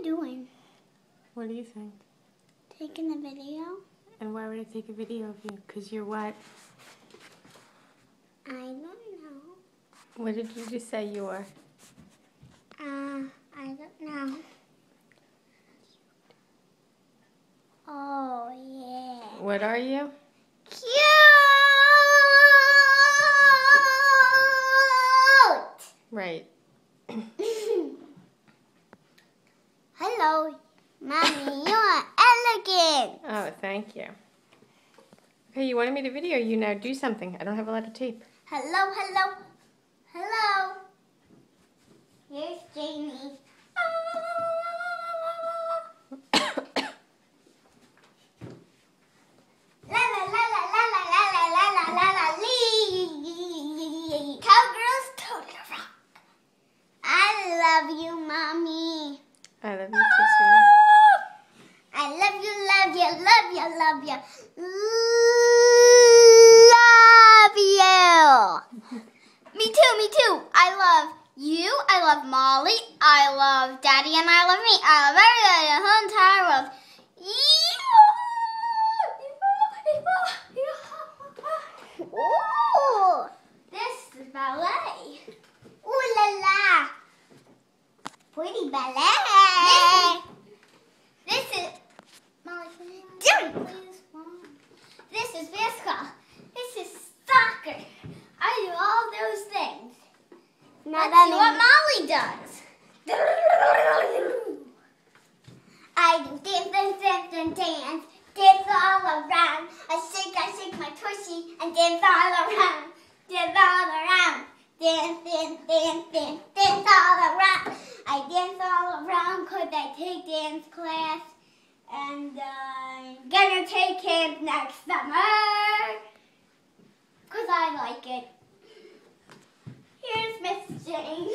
doing? What do you think? Taking a video? And why would I take a video of you? Because you're what? I don't know. What did you just say you were? I don't know. Oh, yeah. What are you? Cute! Right. Hello, Mommy, you're elegant. Oh, thank you. Okay, you wanted me to video you now. Do something. I don't have a lot of tape. Hello, hello, hello. Here's Jamie. La la la la la la la la la la la la lee. Cowgirls totally rock. I love you, Mommy. I love you too, sweetie. I love you, love you, love you, love you. Love you. Me too, me too. I love you. I love Molly. I love Daddy, and I love me. I love everybody in the whole entire world. Ooh, this is ballet. Ooh la la. Pretty ballet. This is Molly. Please, Mom. This is basketball. This is soccer. I do all those things. Let's see what Molly does. I do dance, dance, dance, dance, dance. Dance all around. I shake my tushy and dance all around. Dance all around. Dance, dance, dance, dance, dance all around. I dance all around because I take dance class. And I'm gonna take camp next summer. Because I like it. Here's Miss Jane.